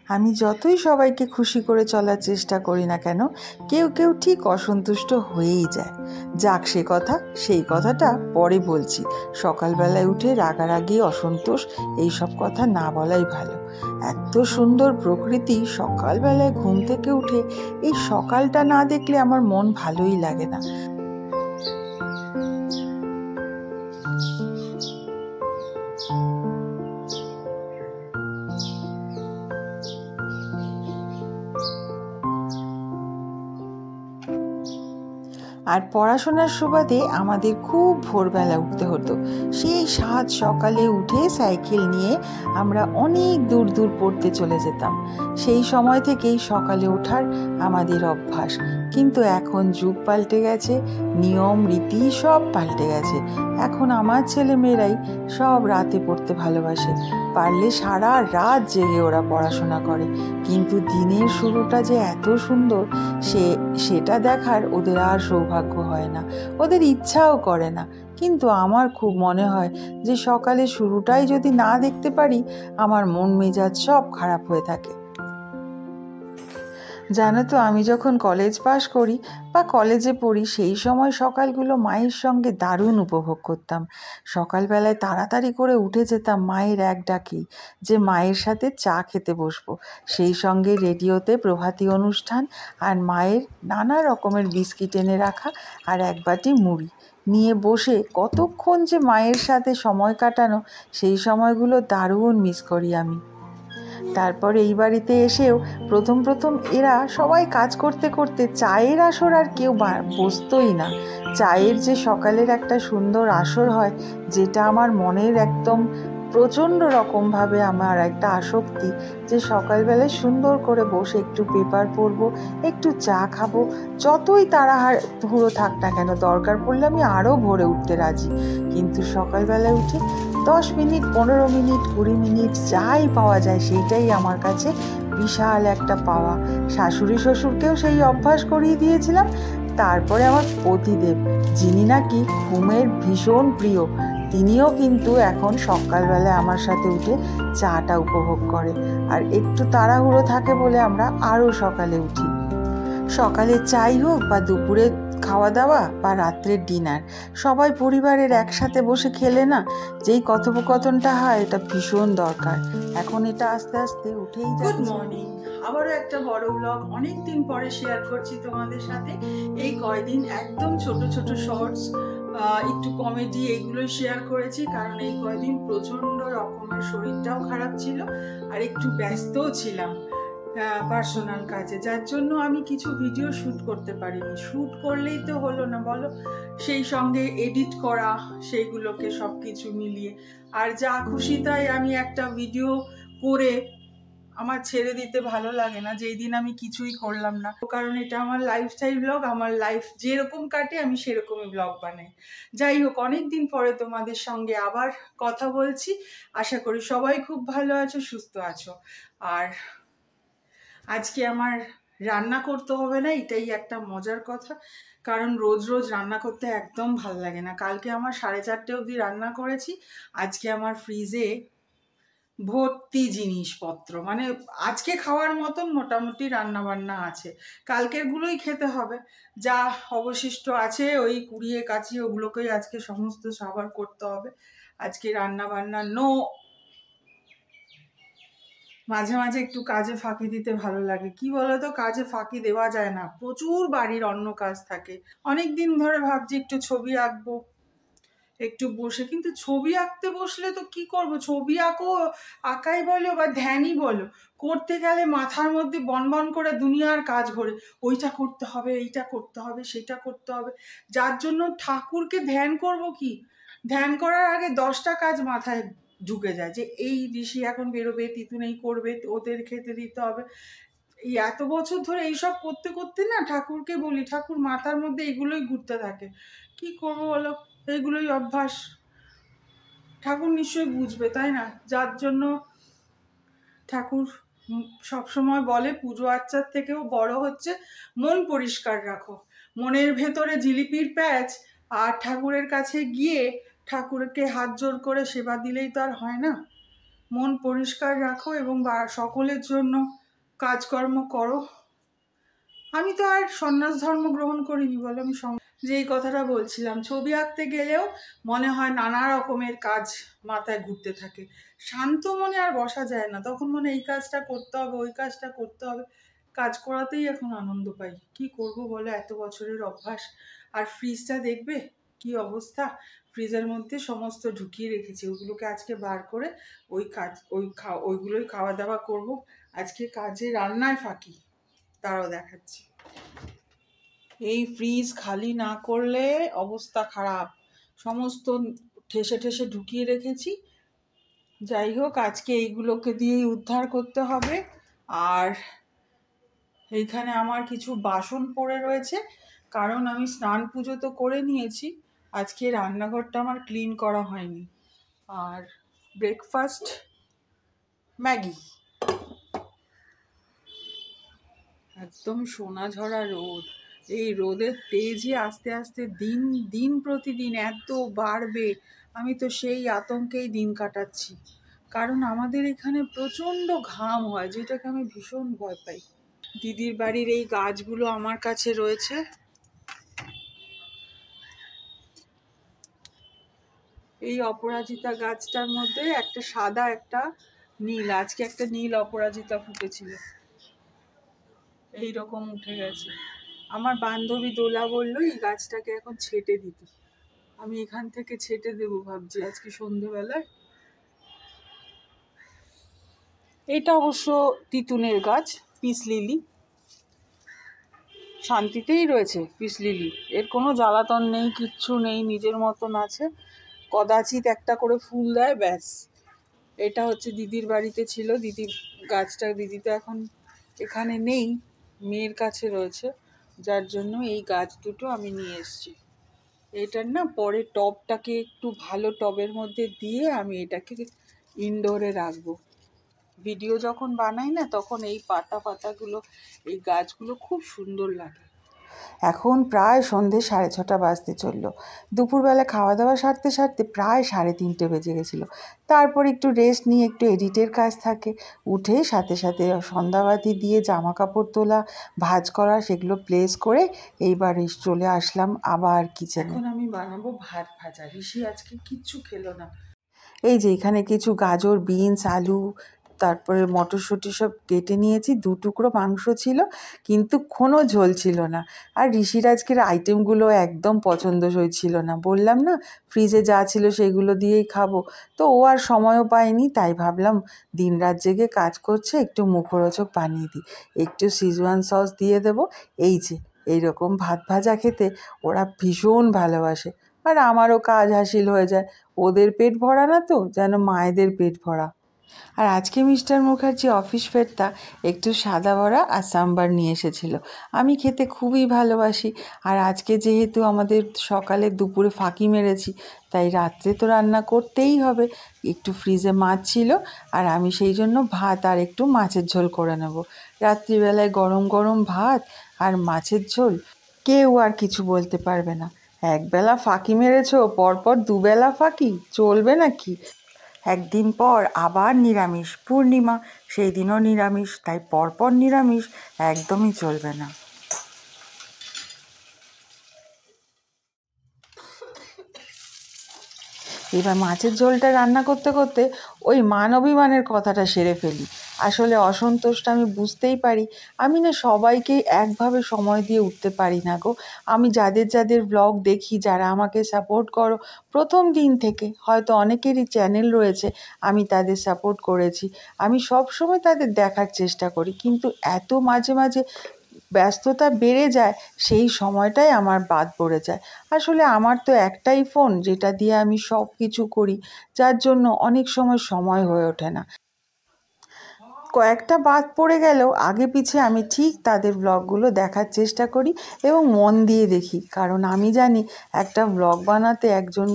আমি যতই সবাইকে খুশি করে চলার চেষ্টা করি না কেন, কেউ কেউ ঠিক অসন্তুষ্ট হয়েই যায়। যাক, সেই কথাটা পরে বলছি। সকালবেলায় উঠে রাগারাগি, অসন্তোষ এইসব কথা না বলাই ভালো। এত সুন্দর প্রকৃতি, সকালবেলায় ঘুম থেকে উঠে এই সকালটা না দেখলে আমার মন ভালোই লাগে না। আর পড়াশোনার সুবাদে আমাদের খুব ভোরবেলা উঠতে হতো। সেই সাত সকালে উঠে সাইকেল নিয়ে আমরা অনেক দূর দূর পড়তে চলে যেতাম। সেই সময় থেকেই সকালে ওঠার আমাদের অভ্যাস। কিন্তু এখন যুগ পাল্টে গেছে, নিয়ম রীতি সব পাল্টে গেছে। এখন আমার ছেলেমেয়েরাই সব রাতে পড়তে ভালোবাসে। পারলে সারা রাত জেগে ওরা পড়াশোনা করে। কিন্তু দিনের শুরুটা যে এত সুন্দর, সেটা দেখার ওদের আর সৌভাগ্য হয় না, ওদের ইচ্ছাও করে না। কিন্তু আমার খুব মনে হয় যে সকালে শুরুটাই যদি না দেখতে পারি, আমার মন মেজাজ সব খারাপ হয়ে থাকে। জানো তো, আমি যখন কলেজ পাশ করি বা কলেজে পড়ি, সেই সময় সকালগুলো মায়ের সঙ্গে দারুণ উপভোগ করতাম। সকালবেলায় তাড়াতাড়ি করে উঠে যেতাম মায়ের এক ডাকেই, যে মায়ের সাথে চা খেতে বসবো। সেই সঙ্গে রেডিওতে প্রভাতী অনুষ্ঠান, আর মায়ের নানা রকমের বিস্কিট এনে রাখা, আর এক বাটি মুড়ি নিয়ে বসে কতক্ষণ যে মায়ের সাথে সময় কাটানো, সেই সময়গুলো দারুণ মিস করি আমি। তারপর এই বাড়িতে এসেও প্রথম এরা সবাই কাজ করতে করতে চায়ের আসর আর কেউ বসতোই না। চায়ের যে সকালের একটা সুন্দর আসর হয়, যেটা আমার মনের একদম প্রচণ্ড রকমভাবে আমার একটা আসক্তি, যে সকালবেলায় সুন্দর করে বসে একটু পেপার পড়বো, একটু চা খাবো। যতই তাড়াহুড়ো থাক না কেন, দরকার পড়লে আমি আরও ভোরে উঠতে রাজি। কিন্তু সকালবেলায় উঠে 10 মিনিট, 15 মিনিট, 20 মিনিট যাই পাওয়া যায়, সেইটাই আমার কাছে বিশাল একটা পাওয়া। শাশুড়ি শ্বশুরকেও সেই অভ্যাস করিয়ে দিয়েছিলাম। তারপরে আমার পতিদেব, যিনি নাকি ঘুমের ভীষণ প্রিয়, তিনিও কিন্তু এখন সকালবেলায় আমার সাথে উঠে চাটা উপভোগ করে। আর একটু তাড়াহুড়ো থাকে বলে আমরা আরও সকালে উঠি। সকালে চাই হোক বা দুপুরে খাওয়া দাওয়া বা রাত্রের ডিনার, সবাই পরিবারের একসাথে বসে খেলে না যেই কথোপকথনটা হয়, এটা ভীষণ দরকার। এখন এটা আস্তে আস্তে উঠেই যাচ্ছে। গুড মর্নিং, আবারও একটা বড় ব্লগ অনেক দিন পরে শেয়ার করছি তোমাদের সাথে। এই কয়দিন একদম ছোট ছোট শর্টস, একটু কমেডি, এইগুলোই শেয়ার করেছি, কারণ এই কয়দিন প্রচণ্ড রকমের শরীরটাও খারাপ ছিল আর একটু ব্যস্তও ছিলাম পার্সোনাল কাজে, যার জন্য আমি কিছু ভিডিও শ্যুট করতে পারিনি। শ্যুট করলেই তো হলো না বলো, সেই সঙ্গে এডিট করা, সেইগুলোকে সব কিছু মিলিয়ে, আর যা খুশি তাই আমি একটা ভিডিও করে আমার ছেড়ে দিতে ভালো লাগে না, যেই দিন আমি কিছুই করলাম না। কারণ এটা আমার লাইফস্টাইল ব্লগ, আমার লাইফ যেরকম কাটে আমি সেরকমই ব্লগ বানাই। যাই হোক, অনেক দিন পরে তোমাদের সঙ্গে আবার কথা বলছি। আশা করি সবাই খুব ভালো আছো, সুস্থ আছো। আর আজকে আমার রান্না করতে হবে না, এটাই একটা মজার কথা, কারণ রোজ রোজ রান্না করতে একদম ভাল লাগে না। কালকে আমার 4:30 অবধি রান্না করেছি। আজকে আমার ফ্রিজে ভর্তি জিনিসপত্র, মানে আজকে খাওয়ার মতন মোটামুটি রান্না বান্না আছে। কালকেরগুলোই খেতে হবে, যা অবশিষ্ট আছে ওই কুড়িয়ে কাচিয়ে ওগুলোকেই আজকে সমস্ত সাবার করতে হবে। আজকে রান্না বান্না নো। মাঝে মাঝে একটু কাজে ফাঁকি দিতে ভালো লাগে, কি বলতো, কাজে ফাঁকি দেওয়া যায় না, প্রচুর বাড়ির অন্য কাজ থাকে। অনেক দিন ধরে ভাবছি একটু ছবি আঁকবো, একটু বসে, কিন্তু ছবি আঁকতে বসলে তো কি করব, ছবি আঁকাই বলো বা ধ্যানই বলো, করতে গেলে মাথার মধ্যে বনবন করে দুনিয়ার কাজ ঘোরে। ওইটা করতে হবে, এইটা করতে হবে, সেটা করতে হবে, যার জন্য ঠাকুরকে ধ্যান করব কি, ধ্যান করার আগে 10টা কাজ মাথায় ঢুকে যায়, যে এই ঋষি এখন বেরোবে, তিতুন এই করবে, ওদের খেতে দিতে হবে। এই এত বছর ধরে এইসব করতে করতে না, ঠাকুরকে বলি, ঠাকুর মাথার মধ্যে এগুলোই ঘুরতে থাকে। কি করবো বলো, এইগুলোই অভ্যাস। ঠাকুর নিশ্চয়ই বুঝবে, তাই না? যার জন্য ঠাকুর সবসময় বলে, পুজো আর্চার থেকেও বড় হচ্ছে মন পরিষ্কার রাখো। মনের ভেতরে জিলিপির প্যাচ, আর ঠাকুরের কাছে গিয়ে ঠাকুরকে হাত জোড় করে সেবা দিলেই তো আর হয় না। মন পরিষ্কার রাখো এবং সকলের জন্য কাজকর্ম করো। আমি তো আর সন্ন্যাস ধর্ম গ্রহণ করিনি বলো। আমি যেই কথাটা বলছিলাম, ছবি আঁকতে গেলেও মনে হয় নানা রকমের কাজ মাথায় ঘুরতে থাকে, শান্ত মনে আর বসা যায় না। তখন মনে এই কাজটা করতে হবে, ওই কাজটা করতে হবে, কাজ করাতেই এখন আনন্দ পাই। কি করব বলো, এত বছরের অভ্যাস। আর ফ্রিজটা দেখবে কি অবস্থা, ফ্রিজের মধ্যে সমস্ত ঢুকিয়ে রেখেছি, ওগুলোকে আজকে বার করে ওইগুলোই খাওয়া দাওয়া করব। আজকে কাজে রান্নায় ফাঁকি, তারাও দেখাচ্ছি। এই ফ্রিজ খালি না করলে অবস্থা খারাপ, সমস্ত ঠেসে ঠেসে ঢুকিয়ে রেখেছি। যাই হোক, আজকে এইগুলোকে দিয়েই উদ্ধার করতে হবে। আর এইখানে আমার কিছু বাসন পড়ে রয়েছে, কারণ আমি স্নান পুজো তো করে নিয়েছি, আজকে রান্নাঘরটা আমার ক্লিন করা হয়নি। আর ব্রেকফাস্ট ম্যাগি। একদম সোনাঝরা রোদ, এই রোদের তেজই আস্তে আস্তে দিন দিন প্রতিদিন এত বাড়বে, আমি তো সেই আতঙ্কেই দিন কাটাচ্ছি। কারণ আমাদের এখানে প্রচণ্ড ঘাম হয়, যেটাকে আমি ভীষণ ভয় পাই। দিদির বাড়ির এই গাছগুলো আমার কাছে রয়েছে। এই অপরাজিতা গাছটার মধ্যে একটা সাদা একটা নীল, আজকে একটা নীল অপরাজিতা ফুটেছিল, এইরকম উঠে গেছে। আমার বান্ধবী দোলা বললো এই গাছটাকে এখন ছেটে দিতে, আমি এখান থেকে ছেটে দেবো ভাবছি আজকে সন্ধেবেলায়। এটা অবশ্য তিতুনের গাছ, পিস লিলি, শান্তিতেই রয়েছে পিস লিলি, এর কোনো জ্বালাতন নেই, কিচ্ছু নেই, নিজের মতন আছে, কদাচিৎ একটা করে ফুল দেয়, ব্যাস। এটা হচ্ছে দিদির বাড়িতে ছিল, দিদির গাছটা, দিদি তো এখন এখানে নেই, মেয়ের কাছে রয়েছে, যার জন্য এই গাছ দুটো আমি নিয়ে এসেছি। এটার না পরে টবটাকে একটু ভালো টবের মধ্যে দিয়ে আমি এটাকে ইনডোরে রাখবো। ভিডিও যখন বানাই না, তখন এই পাতাগুলো, এই গাছগুলো খুব সুন্দর লাগে। এখন প্রায় সন্ধে 6:30 বাজতে চললো। দুপুরবেলা খাওয়া দাওয়া সারতে সারতে প্রায় 3:30 বেজে গেছিলো। তারপর একটু রেস্ট নিয়ে একটু এডিটের কাজ থাকে, উঠে সাথে সাথে সন্ধ্যাবাতি দিয়ে জামা কাপড় তোলা, ভাঁজ করা, সেগুলো প্লেস করে এইবার চলে আসলাম আবার কিচেনে। এখন আমি বানাবো ভাত ভাজা। ঋষি আজকে কিচ্ছু খেলো না। এই যে এখানে কিছু গাজর, বিনস, আলু, তারপরে মটরশুঁটি সব কেটে নিয়েছি, 2 টুকরো মাংস ছিল, কিন্তু কোনো ঝোল ছিল না। আর ঋষির আজকের আইটেমগুলো একদম পছন্দসই ছিল না, বললাম না ফ্রিজে যা ছিল সেগুলো দিয়েই খাবো। তো ও আর সময়ও পায়নি, তাই ভাবলাম দিনরাত জেগে কাজ করছে, একটু মুখরোচক বানিয়ে দিই, একটু সিজওয়ান সস দিয়ে দেবো। এই যে এইরকম ভাত ভাজা খেতে ওরা ভীষণ ভালোবাসে, আর আমারও কাজ হাসিল হয়ে যায়। ওদের পেট ভরা না তো, যেন মায়েদের পেট ভরা। আর আজকে মিস্টার মুখার্জি অফিস ফেরতা একটু সাদা বড়া আর সাম্বার নিয়ে এসেছিলো। আমি খেতে খুবই ভালোবাসি, আর আজকে যেহেতু আমাদের সকালে দুপুরে ফাঁকি মেরেছি, তাই রাত্রে তো রান্না করতেই হবে। একটু ফ্রিজে মাছ ছিল, আর আমি সেই জন্য ভাত আর একটু মাছের ঝোল করে নেব। রাত্রিবেলায় গরম গরম ভাত আর মাছের ঝোল, কেউ আর কিছু বলতে পারবে না। একবেলা ফাঁকি মেরেছো, পরপর দুবেলা ফাঁকি চলবে নাকি? একদিন পর আবার নিরামিষ, পূর্ণিমা, সেই দিনও নিরামিষ, তাই পরপর নিরামিষ একদমই চলবে না। এবার মাছের ঝোলটা রান্না করতে করতে ওই মান অভিমানের কথাটা সেরে ফেলি। আসলে অসন্তোষটা আমি বুঝতেই পারি, আমি না সবাইকে একভাবে সময় দিয়ে উঠতে পারি না গো। আমি যাদের যাদের ব্লগ দেখি, যারা আমাকে সাপোর্ট করো প্রথম দিন থেকে, হয়তো অনেকেরই চ্যানেল রয়েছে, আমি তাদের সাপোর্ট করেছি, আমি সব সময় তাদের দেখার চেষ্টা করি, কিন্তু এত মাঝে মাঝে ব্যস্ততা বেড়ে যায়, সেই সময়টাই আমার বাদ পড়ে যায়। আসলে আমার তো একটাই ফোন, যেটা দিয়ে আমি সব কিছু করি, যার জন্য অনেক সময় হয়ে ওঠে না। কয়েকটা বাদ পড়ে গেলেও আগে পিছে আমি ঠিক তাদের ব্লগগুলো দেখার চেষ্টা করি এবং মন দিয়ে দেখি, কারণ আমি জানি একটা ব্লগ বানাতে একজন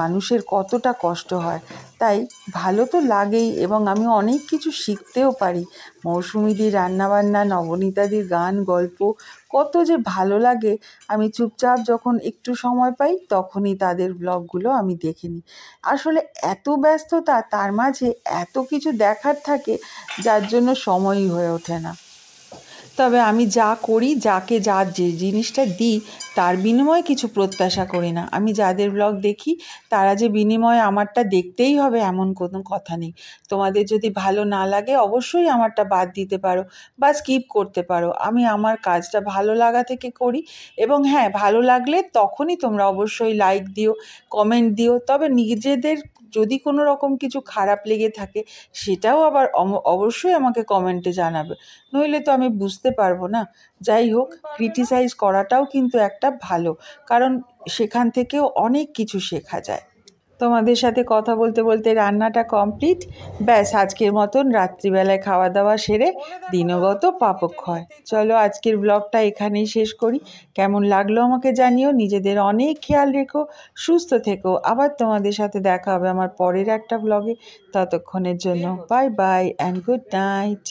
মানুষের কতটা কষ্ট হয়। তাই ভালো তো লাগেই, এবং আমি অনেক কিছু শিখতেও পারি। মৌসুমিদির রান্নাবান্না, নবনীতাদির গান, গল্প কত যে ভালো লাগে। আমি চুপচাপ যখন একটু সময় পাই তখনই তাদের ব্লগগুলো আমি দেখে নিই। আসলে এত ব্যস্ততা, তার মাঝে এত কিছু দেখার থাকে, যার জন্য সময়ই হয়ে ওঠে না। তবে আমি যা করি, যাকে যে জিনিসটা দিই, তার বিনিময়ে কিছু প্রত্যাশা করি না। আমি যাদের ব্লগ দেখি তারা যে বিনিময়ে আমারটা দেখতেই হবে এমন কোনো কথা নেই। তোমাদের যদি ভালো না লাগে অবশ্যই আমারটা বাদ দিতে পারো বা স্কিপ করতে পারো। আমি আমার কাজটা ভালো লাগা থেকে করি, এবং হ্যাঁ, ভালো লাগলে তখনই তোমরা অবশ্যই লাইক দিও, কমেন্ট দিও। তবে নিজেদের যদি কোনো রকম কিছু খারাপ লেগে থাকে সেটাও আবার অবশ্যই আমাকে কমেন্টে জানাবে, নইলে তো আমি বুঝতে পারবো না। যাই হোক, ক্রিটিসাইজ করাটাও কিন্তু একটা ভালো, কারণ সেখান থেকেও অনেক কিছু শেখা যায়। তোমাদের সাথে কথা বলতে বলতে রান্নাটা কমপ্লিট। ব্যাস, আজকের মতন রাত্রিবেলায় খাওয়া দাওয়া সেরে দিনগত পাপক্ষয়। চলো, আজকের ব্লগটা এখানেই শেষ করি। কেমন লাগলো আমাকে জানিও। নিজেদের অনেক খেয়াল রেখো, সুস্থ থেকো। আবার তোমাদের সাথে দেখা হবে আমার পরের একটা ব্লগে। ততক্ষণের জন্য bye bye and good night.